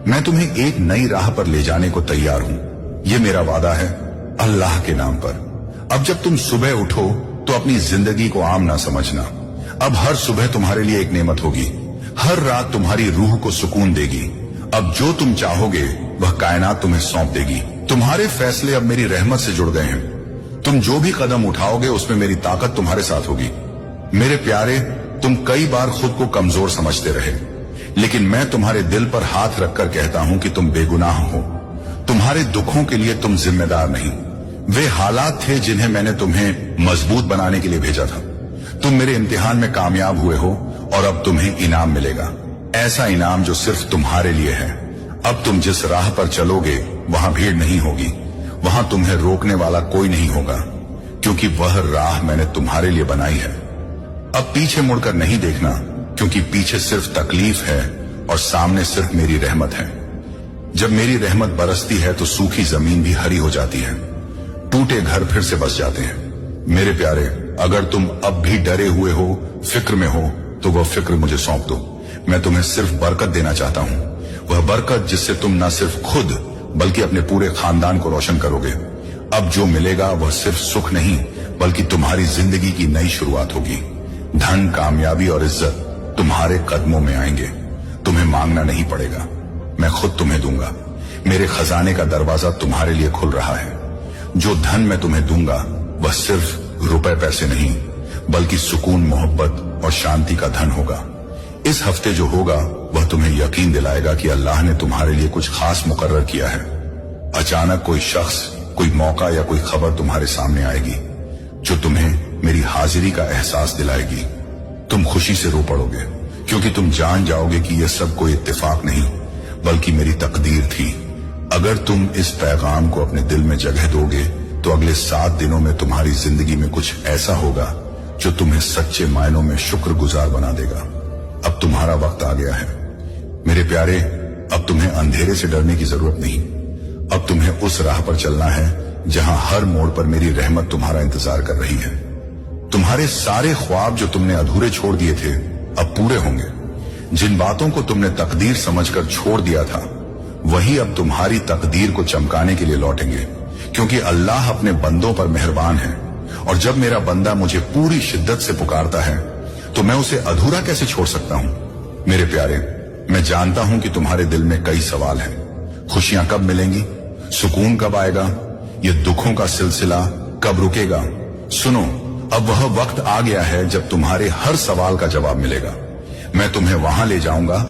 मैं तुम्हें एक नई राह पर ले जाने को तैयार हूं। ये मेरा वादा है अल्लाह के नाम पर। अब जब तुम सुबह उठो तो अपनी जिंदगी को आम ना समझना। अब हर सुबह तुम्हारे लिए एक नेमत होगी, हर रात तुम्हारी रूह को सुकून देगी। अब जो तुम चाहोगे वह कायनात तुम्हें सौंप देगी। तुम्हारे फैसले अब मेरी रहमत से जुड़ गए हैं। तुम जो भी कदम उठाओगे उसमें मेरी ताकत तुम्हारे साथ होगी। मेरे प्यारे, तुम कई बार खुद को कमजोर समझते रहे, लेकिन मैं तुम्हारे दिल पर हाथ रखकर कहता हूं कि तुम बेगुनाह हो। तुम्हारे दुखों के लिए तुम जिम्मेदार नहीं, वे हालात थे जिन्हें मैंने तुम्हें मजबूत बनाने के लिए भेजा था। तुम मेरे इम्तिहान में कामयाब हुए हो और अब तुम्हें इनाम मिलेगा, ऐसा इनाम जो सिर्फ तुम्हारे लिए है। अब तुम जिस राह पर चलोगे वहां भीड़ नहीं होगी, वहां तुम्हें रोकने वाला कोई नहीं होगा, क्योंकि वह राह मैंने तुम्हारे लिए बनाई है। अब पीछे मुड़कर नहीं देखना, क्योंकि पीछे सिर्फ तकलीफ है और सामने सिर्फ मेरी रहमत है। जब मेरी रहमत बरसती है तो सूखी जमीन भी हरी हो जाती है, टूटे घर फिर से बस जाते हैं। मेरे प्यारे, अगर तुम अब भी डरे हुए हो, फिक्र में हो, तो वह फिक्र मुझे सौंप दो। मैं तुम्हें सिर्फ बरकत देना चाहता हूं, वह बरकत जिससे तुम न सिर्फ खुद बल्कि अपने पूरे खानदान को रोशन करोगे। अब जो मिलेगा वह सिर्फ सुख नहीं बल्कि तुम्हारी जिंदगी की नई शुरुआत होगी। धन, कामयाबी और इज्जत तुम्हारे कदमों में आएंगे। तुम्हें मांगना नहीं पड़ेगा, मैं खुद तुम्हें दूंगा। मेरे खजाने का दरवाजा तुम्हारे लिए खुल रहा है। जो धन मैं तुम्हें दूंगा वह सिर्फ रुपए पैसे नहीं बल्कि सुकून, मोहब्बत और शांति का धन होगा। इस हफ्ते जो होगा वह तुम्हें यकीन दिलाएगा कि अल्लाह ने तुम्हारे लिए कुछ खास मुकर्रर किया है। अचानक कोई शख्स, कोई मौका या कोई खबर तुम्हारे सामने आएगी जो तुम्हें मेरी हाजिरी का एहसास दिलाएगी। तुम खुशी से रो पड़ोगे, क्योंकि तुम जान जाओगे कि यह सब कोई इत्तेफाक नहीं बल्कि मेरी तकदीर थी। अगर तुम इस पैगाम को अपने दिल में जगह दोगे तो अगले 7 दिनों में तुम्हारी जिंदगी में कुछ ऐसा होगा जो तुम्हें सच्चे मायनों में शुक्रगुजार बना देगा। अब तुम्हारा वक्त आ गया है मेरे प्यारे। अब तुम्हें अंधेरे से डरने की जरूरत नहीं, अब तुम्हें उस राह पर चलना है जहां हर मोड़ पर मेरी रहमत तुम्हारा इंतजार कर रही है। तुम्हारे सारे ख्वाब जो तुमने अधूरे छोड़ दिए थे अब पूरे होंगे। जिन बातों को तुमने तकदीर समझकर छोड़ दिया था वही अब तुम्हारी तकदीर को चमकाने के लिए लौटेंगे, क्योंकि अल्लाह अपने बंदों पर मेहरबान है। और जब मेरा बंदा मुझे पूरी शिद्दत से पुकारता है तो मैं उसे अधूरा कैसे छोड़ सकता हूं। मेरे प्यारे, मैं जानता हूं कि तुम्हारे दिल में कई सवाल हैं। खुशियां कब मिलेंगी, सुकून कब आएगा, ये दुखों का सिलसिला कब रुकेगा। सुनो, अब वह वक्त आ गया है जब तुम्हारे हर सवाल का जवाब मिलेगा। मैं तुम्हें वहां ले जाऊंगा